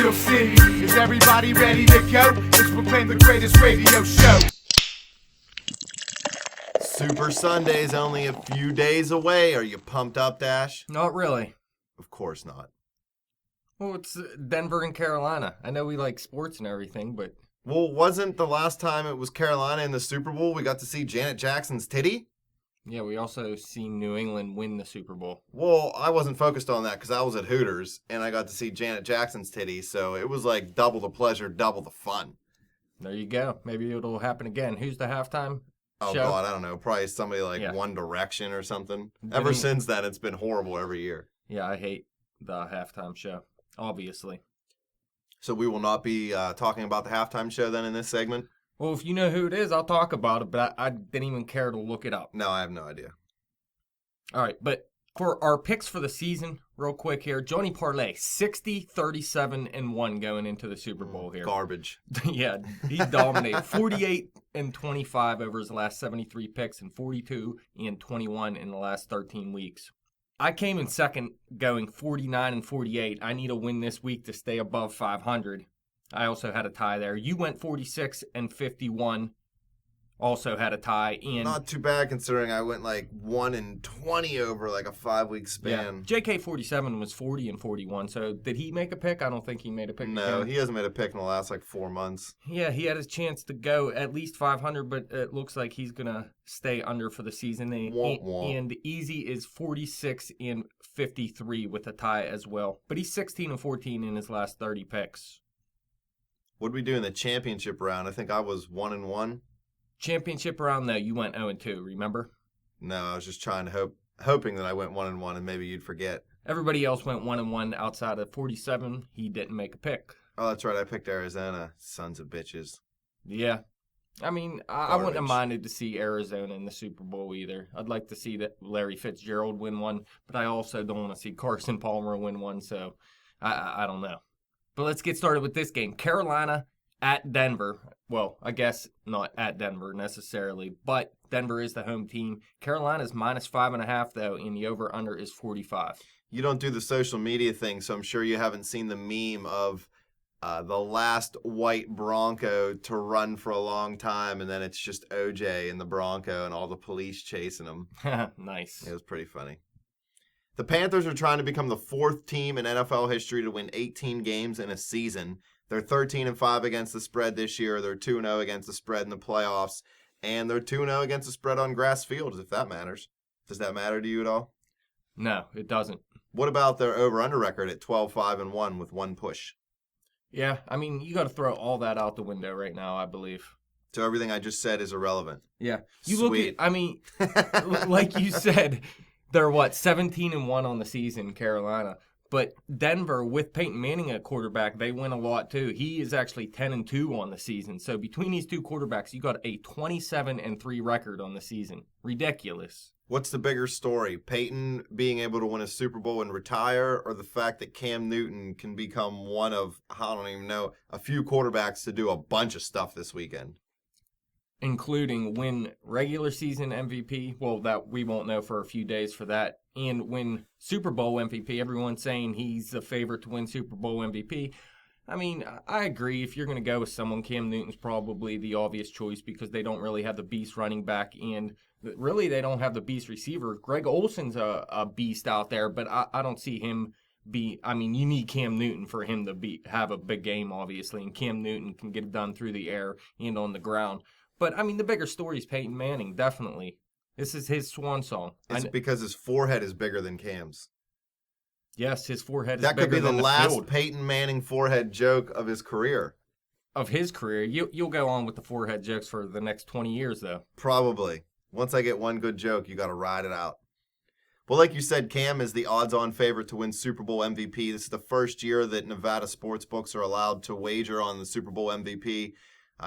Steel City. Is everybody ready to go? It's proclaimed the greatest radio show. Super Sunday's only a few days away. Are you pumped up, Dash? Not really. Of course not. Well, it's Denver and Carolina. I know we like sports and everything, but... Well, wasn't the last time it was Carolina in the Super Bowl we got to see Janet Jackson's titty? Yeah, we also seen New England win the Super Bowl. Well, I wasn't focused on that because I was at Hooters, and I got to see Janet Jackson's titty, so it was like double the pleasure, double the fun. There you go. Maybe it'll happen again. Who's the halftime Oh, show? God, I don't know. Probably somebody like One Direction or something. Ever since then, it's been horrible every year. Yeah, I hate the halftime show, obviously. So we will not be talking about the halftime show then in this segment? Well, if you know who it is, I'll talk about it, but I didn't even care to look it up. No, I have no idea. All right, but for our picks for the season, real quick here, Johnny Parlay, 60, 37, and 1 going into the Super Bowl here. Garbage. Yeah, he dominated. 48 and 25 over his last 73 picks and 42 and 21 in the last 13 weeks. I came in second going 49 and 48. I need a win this week to stay above 500. I also had a tie there. You went 46 and 51. Also had a tie. And not too bad considering I went like 1 and 20 over like a 5-week span. Yeah. JK47 was 40 and 41. So did he make a pick? I don't think he made a pick. No, he hasn't made a pick in the last like 4 months. Yeah, he had his chance to go at least 500, but it looks like he's going to stay under for the season. And Easy is 46 and 53 with a tie as well. But he's 16 and 14 in his last 30 picks. What did we do in the championship round? I think I was 1 and 1. Championship round, though, you went 0 and 2, remember? No, I was just trying to hoping that I went 1 and 1 and maybe you'd forget. Everybody else went 1 and 1 outside of 47. He didn't make a pick. Oh, that's right. I picked Arizona. Sons of bitches. Yeah. I mean, I wouldn't have minded to see Arizona in the Super Bowl either. I'd like to see that Larry Fitzgerald win one, but I also don't want to see Carson Palmer win one, so I don't know. But let's get started with this game. Carolina at Denver. Well, I guess not at Denver necessarily, but Denver is the home team. Carolina's minus 5.5, though, and the over-under is 45. You don't do the social media thing, so I'm sure you haven't seen the meme of the last white Bronco to run for a long time, and then it's just OJ in the Bronco and all the police chasing him. Nice. It was pretty funny. The Panthers are trying to become the 4th team in NFL history to win 18 games in a season. They're 13-5 against the spread this year. They're 2-0 against the spread in the playoffs. And they're 2-0 against the spread on grass fields, if that matters. Does that matter to you at all? No, it doesn't. What about their over-under record at 12-5-1 with 1 push? Yeah, I mean, you got to throw all that out the window right now, I believe. So everything I just said is irrelevant. Yeah. You look at, I mean, like you said, they're 17-1 on the season, Carolina. But Denver, with Peyton Manning at quarterback, they win a lot too. He is actually 10-2 on the season. So between these two quarterbacks, you got a 27-3 record on the season. Ridiculous. What's the bigger story? Peyton being able to win a Super Bowl and retire, or the fact that Cam Newton can become one of, I don't even know, a few quarterbacks to do a bunch of stuff this weekend? Including win regular season MVP, well, that we won't know for a few days for that, and win Super Bowl MVP. Everyone's saying he's the favorite to win Super Bowl MVP. I mean, I agree. If you're going to go with someone, Cam Newton's probably the obvious choice because they don't really have the beast running back, and really they don't have the beast receiver. Greg Olson's a beast out there, but I don't see him be. I mean, you need Cam Newton for him to have a big game, obviously, and Cam Newton can get it done through the air and on the ground. But, I mean, the bigger story is Peyton Manning, definitely. This is his swan song. It's because his forehead is bigger than Cam's. Yes, his forehead is that bigger could be than the the last field. Peyton Manning forehead joke of his career. Of his career. You'll go on with the forehead jokes for the next 20 years, though. Probably. Once I get one good joke, you got to ride it out. Well, like you said, Cam is the odds-on favorite to win Super Bowl MVP. This is the first year that Nevada sportsbooks are allowed to wager on the Super Bowl MVP.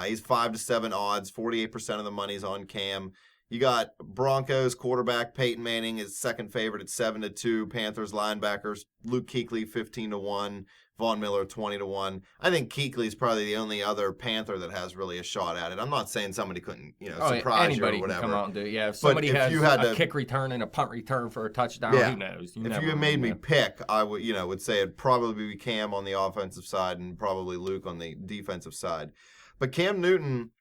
He's 5-7 odds. 48% of the money's on Cam. You got Broncos quarterback Peyton Manning is second favorite at 7-2. Panthers linebackers Luke Kuechly 15-1. Von Miller 20-1. I think Kuechly's probably the only other Panther that has really a shot at it. I'm not saying somebody couldn't, surprise anybody you or whatever. can come out and do it. Yeah, if somebody has a kick return and a punt return for a touchdown, who knows? If you had made me pick, I would say it'd probably be Cam on the offensive side and probably Luke on the defensive side. But Cam Newton,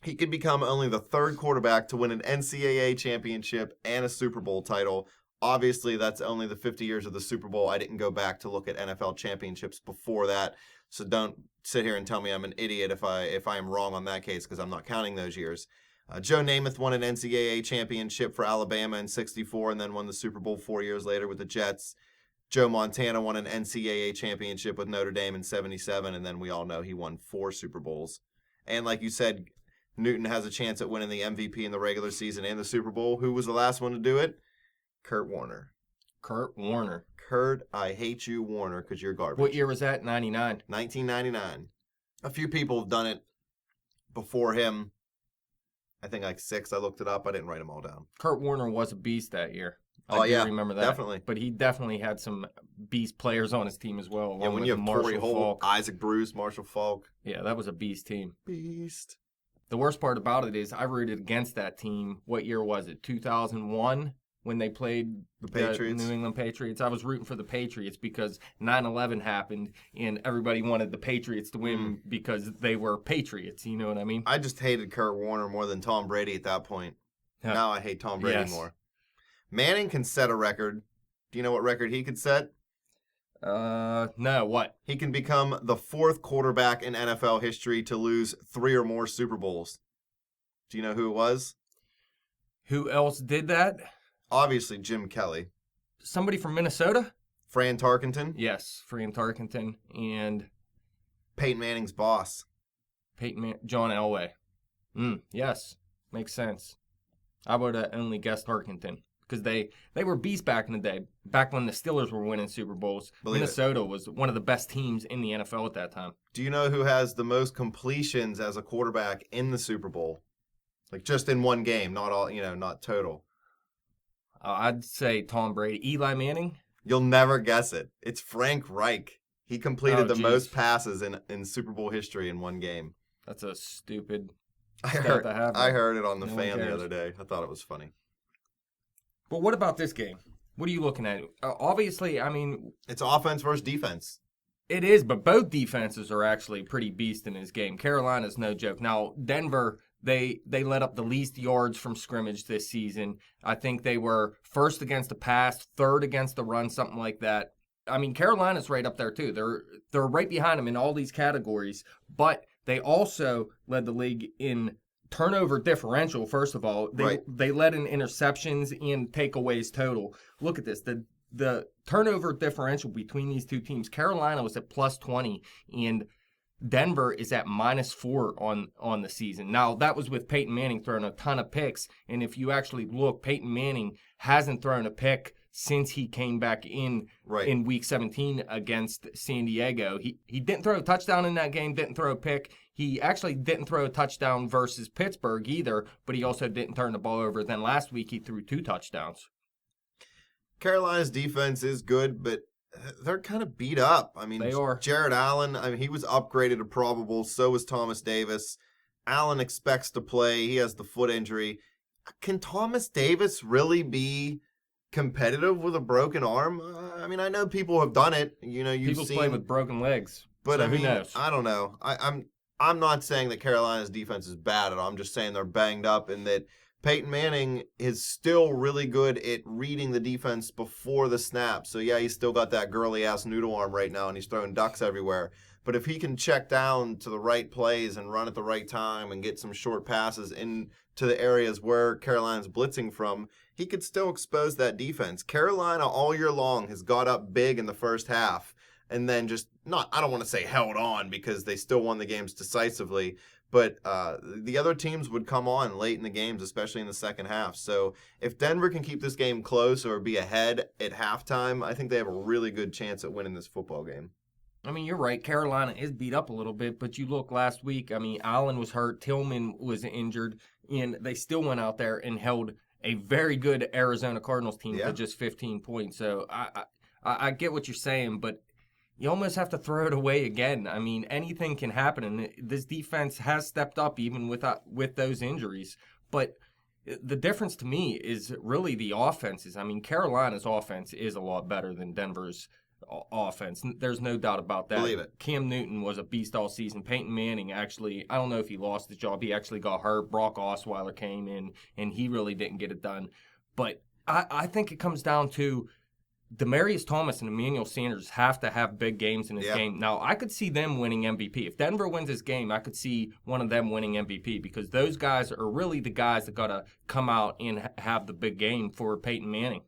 he could become only the third quarterback to win an NCAA championship and a Super Bowl title. Obviously, that's only the 50 years of the Super Bowl. I didn't go back to look at NFL championships before that, so don't sit here and tell me I'm an idiot if I am wrong on that case, because I'm not counting those years. Joe Namath won an NCAA championship for Alabama in '64 and then won the Super Bowl 4 years later with the Jets. Joe Montana won an NCAA championship with Notre Dame in '77, and then we all know he won 4 Super Bowls. And like you said, Newton has a chance at winning the MVP in the regular season and the Super Bowl. Who was the last one to do it? Kurt Warner. Kurt, I hate you, Warner, because you're garbage. What year was that? 99. 1999. A few people have done it before him. I think like 6. I looked it up. I didn't write them all down. Kurt Warner was a beast that year. I remember that. Definitely. But he definitely had some beast players on his team as well. Yeah, when you have Turi Holt, Isaac Bruce, Marshall Falk. Yeah, that was a beast team. Beast. The worst part about it is I rooted against that team. What year was it? 2001? When they played the Patriots. New England Patriots. I was rooting for the Patriots because 9/11 happened and everybody wanted the Patriots to win because they were Patriots. You know what I mean? I just hated Kurt Warner more than Tom Brady at that point. Yeah. Now I hate Tom Brady more. Manning can set a record. Do you know what record he could set? No, what? He can become the 4th quarterback in NFL history to lose 3 or more Super Bowls. Do you know who it was? Who else did that? Obviously, Jim Kelly. Somebody from Minnesota? Fran Tarkenton? Yes, Fran Tarkenton. And Peyton Manning's boss. John Elway. Yes, makes sense. I would have only guessed Tarkenton because they were beasts back in the day, back when the Steelers were winning Super Bowls. Minnesota was one of the best teams in the NFL at that time. Do you know who has the most completions as a quarterback in the Super Bowl? Like just in one game, not all, not total. I'd say Tom Brady. Eli Manning? You'll never guess it. It's Frank Reich. He completed the most passes in Super Bowl history in one game. That's a stupid I heard it on the fan the other day. I thought it was funny. But what about this game? What are you looking at? Obviously, I mean... It's offense versus defense. It is, but both defenses are actually pretty beast in this game. Carolina's no joke. Now, Denver... They let up the least yards from scrimmage this season. I think they were first against the pass, third against the run, something like that. I mean, Carolina's right up there too. They're right behind them in all these categories, but they also led the league in turnover differential. First of all, they led in interceptions and takeaways total. Look at this. The turnover differential between these two teams. Carolina was at +20 and Denver is at -4 on the season. Now, that was with Peyton Manning throwing a ton of picks. And if you actually look, Peyton Manning hasn't thrown a pick since he came back in Week 17 against San Diego. He didn't throw a touchdown in that game, didn't throw a pick. He actually didn't throw a touchdown versus Pittsburgh either, but he also didn't turn the ball over. Then last week, he threw 2 touchdowns. Carolina's defense is good, but they're kind of beat up. I mean, they are. Jared Allen, he was upgraded to probable. So was Thomas Davis. Allen expects to play. He has the foot injury. Can Thomas Davis really be competitive with a broken arm? I know people have done it. People play with broken legs. But so who knows? I don't know. I'm not saying that Carolina's defense is bad at all. I'm just saying they're banged up and that Peyton Manning is still really good at reading the defense before the snap. So, yeah, he's still got that girly-ass noodle arm right now, and he's throwing ducks everywhere. But if he can check down to the right plays and run at the right time and get some short passes into the areas where Carolina's blitzing from, he could still expose that defense. Carolina all year long has got up big in the first half and then I don't want to say held on because they still won the games decisively, but the other teams would come on late in the games, especially in the second half. So if Denver can keep this game close or be ahead at halftime, I think they have a really good chance at winning this football game. I mean, you're right. Carolina is beat up a little bit, but you look last week. I mean, Allen was hurt, Tillman was injured, and they still went out there and held a very good Arizona Cardinals team to just 15 points. So I get what you're saying, but you almost have to throw it away again. I mean, anything can happen, and this defense has stepped up even with those injuries. But the difference to me is really the offenses. I mean, Carolina's offense is a lot better than Denver's offense. There's no doubt about that. Believe it. Cam Newton was a beast all season. Peyton Manning actually, I don't know if he lost his job. He actually got hurt. Brock Osweiler came in, and he really didn't get it done. But I think it comes down to Demaryius Thomas and Emmanuel Sanders have to have big games in this game. Now, I could see them winning MVP. If Denver wins this game, I could see one of them winning MVP because those guys are really the guys that got to come out and have the big game for Peyton Manning.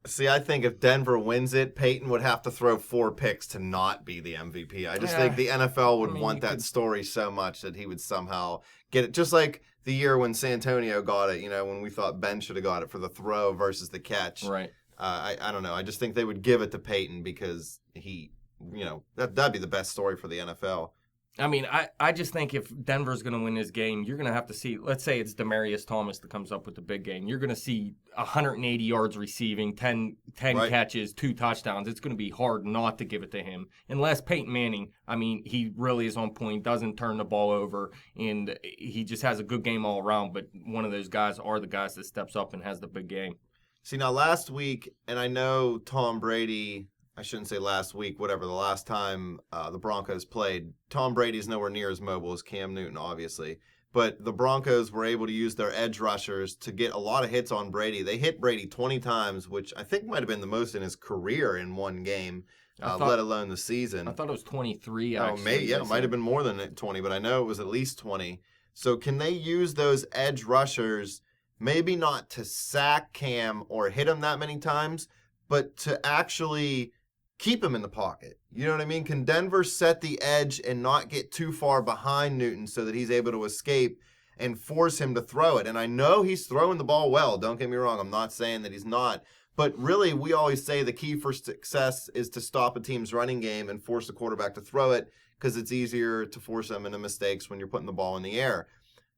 See, I think if Denver wins it, Peyton would have to throw 4 picks to not be the MVP. I just think the NFL would want that story so much that he would somehow get it. Just like the year when Santonio got it, when we thought Ben should have got it for the throw versus the catch. Right. I don't know. I just think they would give it to Peyton because he, that'd be the best story for the NFL. I mean, I just think if Denver's going to win this game, you're going to have to see, let's say it's Demaryius Thomas that comes up with the big game. You're going to see 180 yards receiving, 10 catches, 2 touchdowns. It's going to be hard not to give it to him. Unless Peyton Manning, I mean, he really is on point, doesn't turn the ball over, and he just has a good game all around. But one of those guys are the guys that steps up and has the big game. See, now last week, and I know Tom Brady, I shouldn't say last week, whatever, the last time the Broncos played, Tom Brady's nowhere near as mobile as Cam Newton, obviously. But the Broncos were able to use their edge rushers to get a lot of hits on Brady. They hit Brady 20 times, which I think might have been the most in his career in one game, let alone the season. I thought it was 23, actually. It might have been more than 20, but I know it was at least 20. So can they use those edge rushers, maybe not to sack Cam or hit him that many times, but to actually keep him in the pocket? You know what I mean? Can Denver set the edge and not get too far behind Newton so that he's able to escape and force him to throw it? And I know he's throwing the ball well. Don't get me wrong. I'm not saying that he's not. But really, we always say the key for success is to stop a team's running game and force the quarterback to throw it because it's easier to force them into mistakes when you're putting the ball in the air.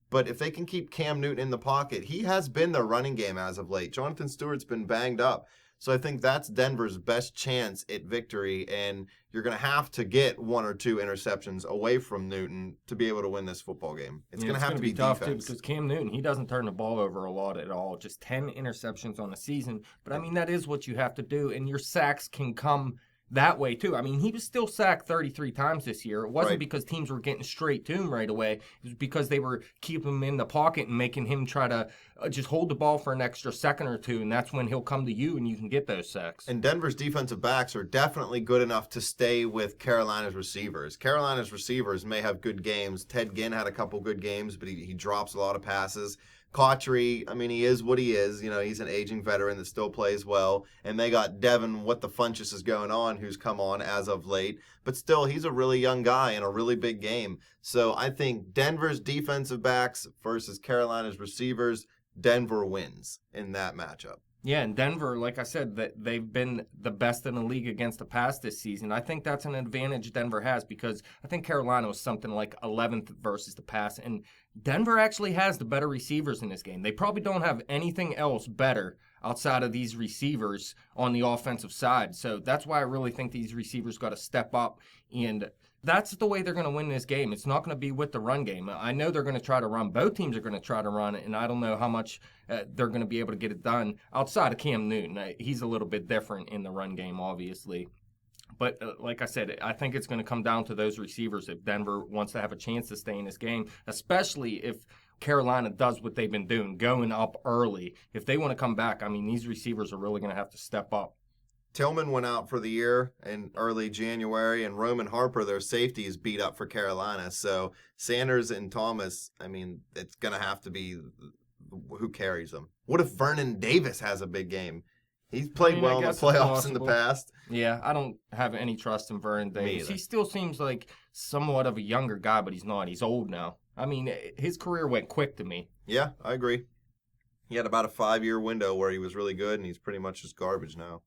But if they can keep Cam Newton in the pocket, he has been their running game as of late. Jonathan Stewart's been banged up. So I think that's Denver's best chance at victory, and you're going to have to get 1 or 2 interceptions away from Newton to be able to win this football game. It's going to have to be tough defense. Too, because Cam Newton, he doesn't turn the ball over a lot at all. Just 10 interceptions on the season. But, I mean, that is what you have to do, and your sacks can come that way, too. I mean, he was still sacked 33 times this year. It wasn't because teams were getting straight to him right away. It was because they were keeping him in the pocket and making him try to just hold the ball for an extra second or two, and that's when he'll come to you and you can get those sacks. And Denver's defensive backs are definitely good enough to stay with Carolina's receivers. Carolina's receivers may have good games. Ted Ginn had a couple good games, but he drops a lot of passes. Cotchery, I mean, he is what he is. He's an aging veteran that still plays well. And they got Devin, what the funchess is going on, who's come on as of late. But still, he's a really young guy in a really big game. So I think Denver's defensive backs versus Carolina's receivers, Denver wins in that matchup. Yeah, and Denver, like I said, that they've been the best in the league against the pass this season. I think that's an advantage Denver has because I think Carolina was something like 11th versus the pass, and Denver actually has the better receivers in this game. They probably don't have anything else better outside of these receivers on the offensive side. So that's why I really think these receivers got to step up, and that's the way they're going to win this game. It's not going to be with the run game. I know they're going to try to run. Both teams are going to try to run, and I don't know how much they're going to be able to get it done outside of Cam Newton. He's a little bit different in the run game, obviously. But like I said, I think it's going to come down to those receivers if Denver wants to have a chance to stay in this game, especially if Carolina does what they've been doing, going up early. If they want to come back, I mean, these receivers are really going to have to step up. Tillman went out for the year in early January, and Roman Harper, their safety, is beat up for Carolina. So Sanders and Thomas, I mean, it's going to have to be who carries them. What if Vernon Davis has a big game? He's played well in the playoffs in the past. Yeah, I don't have any trust in Vernon Davis. He still seems like somewhat of a younger guy, but he's not. He's old now. I mean, his career went quick to me. Yeah, I agree. He had about a 5-year window where he was really good, and he's pretty much just garbage now.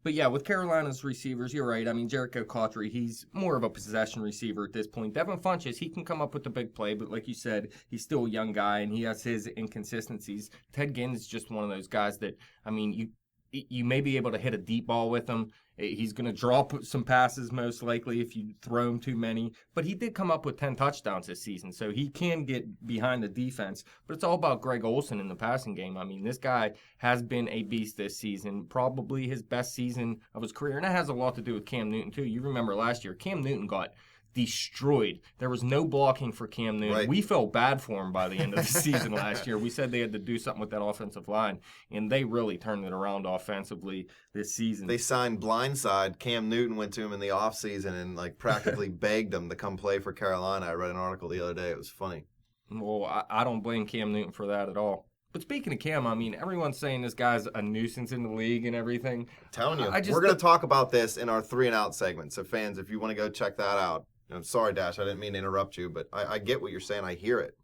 But yeah, with Carolina's receivers, you're right. I mean, Jericho Cotchery, he's more of a possession receiver at this point. Devin Funchess, he can come up with the big play, but like you said, he's still a young guy and he has his inconsistencies. Ted Ginn is just one of those guys that, I mean, you may be able to hit a deep ball with him. He's going to drop some passes most likely if you throw him too many. But he did come up with 10 touchdowns this season, so he can get behind the defense. But it's all about Greg Olsen in the passing game. I mean, this guy has been a beast this season, probably his best season of his career. And that has a lot to do with Cam Newton, too. You remember last year, Cam Newton got destroyed. There was no blocking for Cam Newton. Right. We felt bad for him by the end of the season last year. We said they had to do something with that offensive line, and they really turned it around offensively this season. They signed blindside. Cam Newton went to him in the offseason and like practically begged him to come play for Carolina. I read an article the other day. It was funny. Well, I don't blame Cam Newton for that at all. But speaking of Cam, I mean, everyone's saying this guy's a nuisance in the league and everything. I'm telling you, we're going to talk about this in our 3 and Out segment. So fans, if you want to go check that out. I'm sorry, Dash. I didn't mean to interrupt you, but I get what you're saying. I hear it.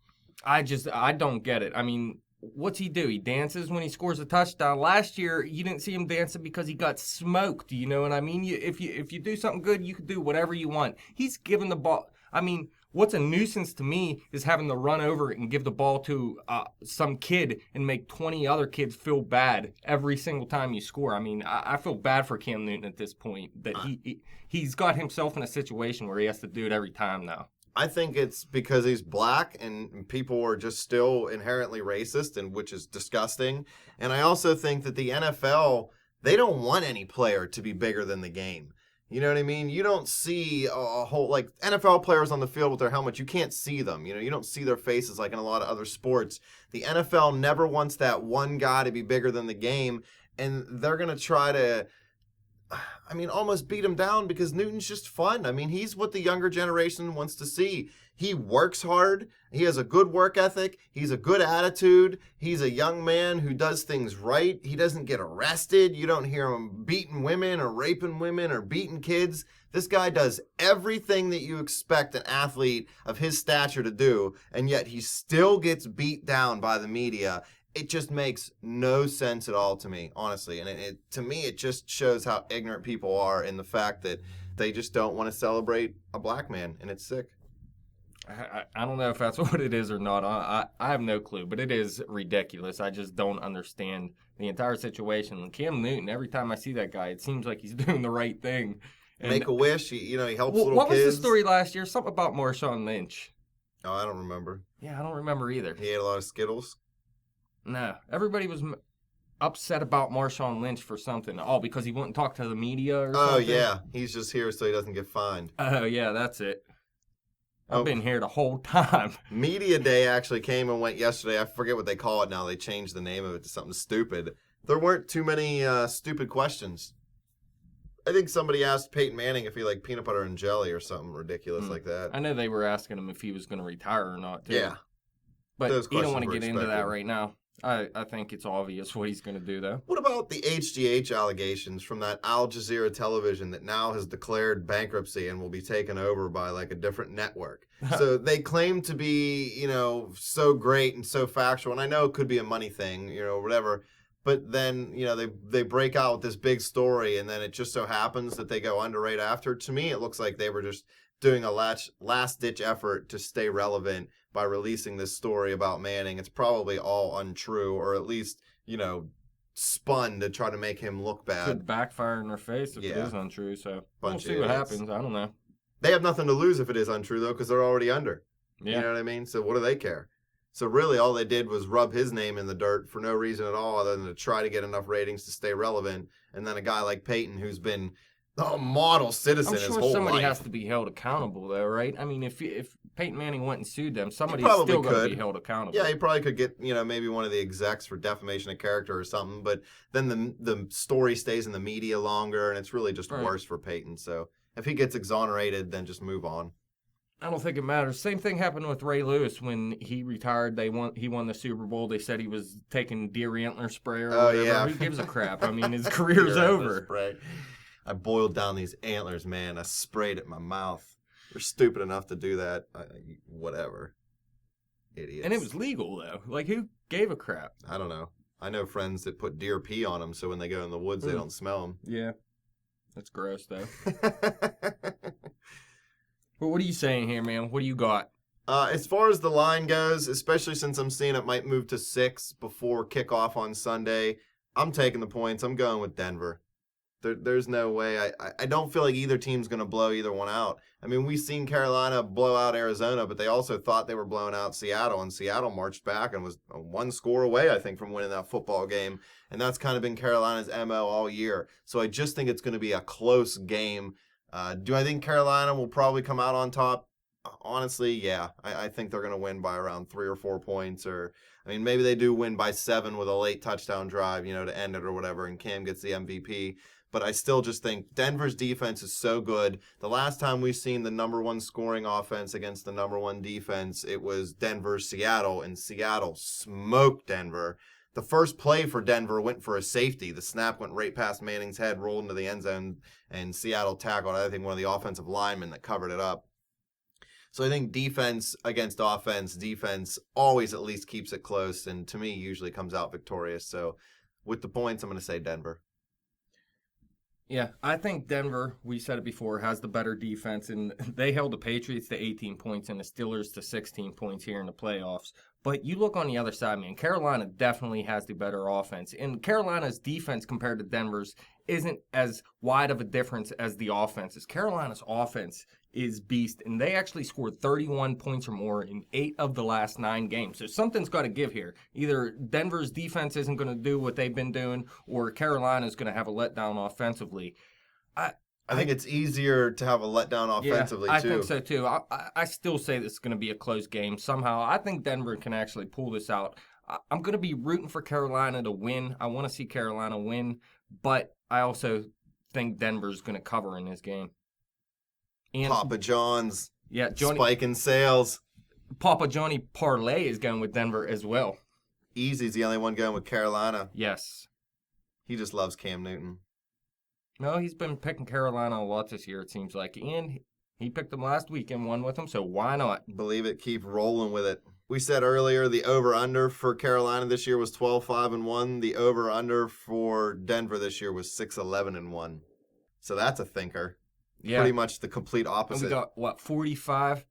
I don't get it. I mean, what's he do? He dances when he scores a touchdown. Last year, you didn't see him dancing because he got smoked. You know what I mean? If you do something good, you can do whatever you want. He's giving the ball. I mean, what's a nuisance to me is having to run over and give the ball to some kid and make 20 other kids feel bad every single time you score. I mean, I feel bad for Cam Newton at this point that he's got himself in a situation where he has to do it every time now. I think it's because he's black and people are just still inherently racist, and which is disgusting. And I also think that the NFL, they don't want any player to be bigger than the game. You know what I mean? You don't see a whole, like, NFL players on the field with their helmets, you can't see them. You know, you don't see their faces like in a lot of other sports. The NFL never wants that one guy to be bigger than the game, and they're going to try to, I mean, almost beat him down because Newton's just fun. I mean, he's what the younger generation wants to see. He works hard. He has a good work ethic. He's a good attitude. He's a young man who does things right. He doesn't get arrested. You don't hear him beating women or raping women or beating kids. This guy does everything that you expect an athlete of his stature to do, and yet he still gets beat down by the media. It just makes no sense at all to me, honestly. And to me, it just shows how ignorant people are in the fact that they just don't want to celebrate a black man, and it's sick. I don't know if that's what it is or not. I have no clue, but it is ridiculous. I just don't understand the entire situation. Cam Newton, every time I see that guy, it seems like he's doing the right thing. And Make-A-Wish, he helps little kids. What was the story last year? Something about Marshawn Lynch. Oh, I don't remember. Yeah, I don't remember either. He ate a lot of Skittles. No, everybody was upset about Marshawn Lynch for something. Oh, because he wouldn't talk to the media or something? Oh, yeah. He's just here so he doesn't get fined. Oh, yeah, that's it. I've been here the whole time. Media Day actually came and went yesterday. I forget what they call it now. They changed the name of it to something stupid. There weren't too many stupid questions. I think somebody asked Peyton Manning if he liked peanut butter and jelly or something ridiculous like that. I know they were asking him if he was going to retire or not, too. Yeah. But you don't want to get into that right now. I think it's obvious what he's going to do, though. What about the HGH allegations from that Al Jazeera television that now has declared bankruptcy and will be taken over by like a different network? So they claim to be, so great and so factual. And I know it could be a money thing, whatever. But then, they break out with this big story and then it just so happens that they go under right after. To me, it looks like they were just doing a last-ditch effort to stay relevant by releasing this story about Manning. It's probably all untrue, or at least, spun to try to make him look bad. Could backfire in their face if it is untrue, so we'll see what happens. I don't know. They have nothing to lose if it is untrue, though, because they're already under. Yeah. You know what I mean? So what do they care? So really all they did was rub his name in the dirt for no reason at all other than to try to get enough ratings to stay relevant. And then a guy like Peyton, who's been a model citizen his whole life. I'm sure somebody has to be held accountable, though, right? I mean, if Peyton Manning went and sued them, somebody's still going to be held accountable. Yeah, he probably could get, maybe one of the execs for defamation of character or something. But then the story stays in the media longer, and it's really just worse for Peyton. So if he gets exonerated, then just move on. I don't think it matters. Same thing happened with Ray Lewis when he retired. He won the Super Bowl. They said he was taking deer antler spray or whatever. Yeah. Who gives a crap? I mean, his career's over. Spray. I boiled down these antlers, man. I sprayed it in my mouth. They're stupid enough to do that. Whatever. Idiots. And it was legal, though. Like, who gave a crap? I don't know. I know friends that put deer pee on them so when they go in the woods, they don't smell them. Yeah. That's gross, though. Well, what are you saying here, man? What do you got? As far as the line goes, especially since I'm seeing it might move to 6 before kickoff on Sunday, I'm taking the points. I'm going with Denver. There's no way. I don't feel like either team's going to blow either one out. I mean, we've seen Carolina blow out Arizona, but they also thought they were blowing out Seattle, and Seattle marched back and was one score away, I think, from winning that football game. And that's kind of been Carolina's MO all year. So I just think it's going to be a close game. Do I think Carolina will probably come out on top? Honestly, yeah. I think they're going to win by around 3 or 4 points. Or, I mean, maybe they do win by 7 with a late touchdown drive, to end it or whatever, and Cam gets the MVP. But I still just think Denver's defense is so good. The last time we've seen the number 1 scoring offense against the number 1 defense, it was Denver-Seattle, and Seattle smoked Denver. The first play for Denver went for a safety. The snap went right past Manning's head, rolled into the end zone, and Seattle tackled, I think, one of the offensive linemen that covered it up. So I think defense against offense, defense always at least keeps it close, and to me usually comes out victorious. So with the points, I'm going to say Denver. Yeah, I think Denver, we said it before, has the better defense, and they held the Patriots to 18 points and the Steelers to 16 points here in the playoffs. But you look on the other side, man, Carolina definitely has the better offense. And Carolina's defense compared to Denver's isn't as wide of a difference as the offenses. Carolina's offense is beast, and they actually scored 31 points or more in 8 of the last 9 games. So something's got to give here. Either Denver's defense isn't going to do what they've been doing, or Carolina's going to have a letdown offensively. I think it's easier to have a letdown offensively, too. I too. think so, too. I still say this is going to be a close game. Somehow, I think Denver can actually pull this out. I'm going to be rooting for Carolina to win. I want to see Carolina win, but I also think Denver's going to cover in this game. And Papa John's Johnny, spiking sales. Papa Johnny Parlay is going with Denver as well. Easy's the only one going with Carolina. Yes. He just loves Cam Newton. No, he's been picking Carolina a lot this year, it seems like. And he picked them last week and won with them, so why not? Believe it, keep rolling with it. We said earlier the over-under for Carolina this year was 12-5-1. The over-under for Denver this year was 6-11-1. So that's a thinker. Yeah. Pretty much the complete opposite. And we got, 45?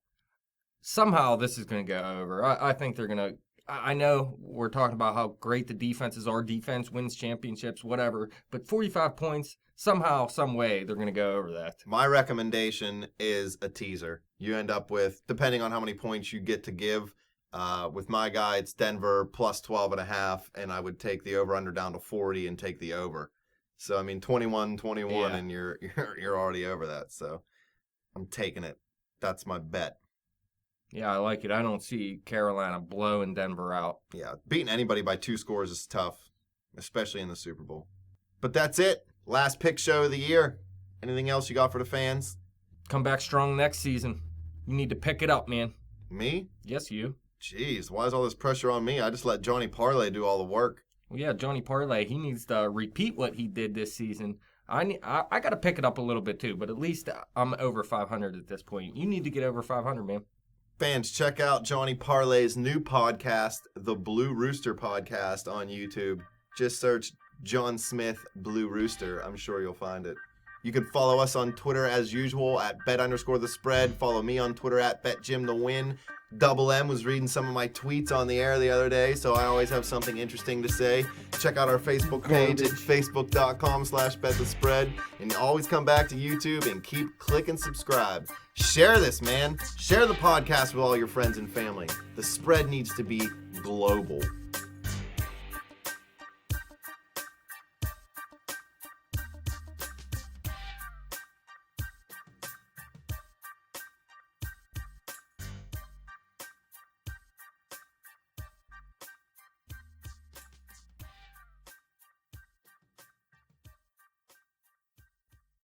Somehow this is going to go over. I think they're going to. I know we're talking about how great the defenses are. Defense wins championships, whatever. But 45 points, somehow, some way, they're going to go over that. My recommendation is a teaser. You end up with, depending on how many points you get to give, with my guy, it's Denver plus 12.5, and I would take the over-under down to 40 and take the over. So, I mean, 21-21, Yeah. and you're already over that. So, I'm taking it. That's my bet. Yeah, I like it. I don't see Carolina blowing Denver out. Yeah, beating anybody by 2 scores is tough, especially in the Super Bowl. But that's it. Last pick show of the year. Anything else you got for the fans? Come back strong next season. You need to pick it up, man. Me? Yes, you. Jeez, why is all this pressure on me? I just let Johnny Parlay do all the work. Well, yeah, Johnny Parlay, he needs to repeat what he did this season. I got to pick it up a little bit too, but at least I'm over 500 at this point. You need to get over 500, man. Fans, check out Johnny Parlay's new podcast, the Blue Rooster Podcast, on YouTube. Just search John Smith Blue Rooster. I'm sure you'll find it. You can follow us on Twitter as usual at bet_the_spread. Follow me on Twitter at betjimthewin. Double M was reading some of my tweets on the air the other day, so I always have something interesting to say. Check out our Facebook page at facebook.com/betthespread. And always come back to YouTube and keep clicking subscribe. Share this, man. Share the podcast with all your friends and family. The spread needs to be global.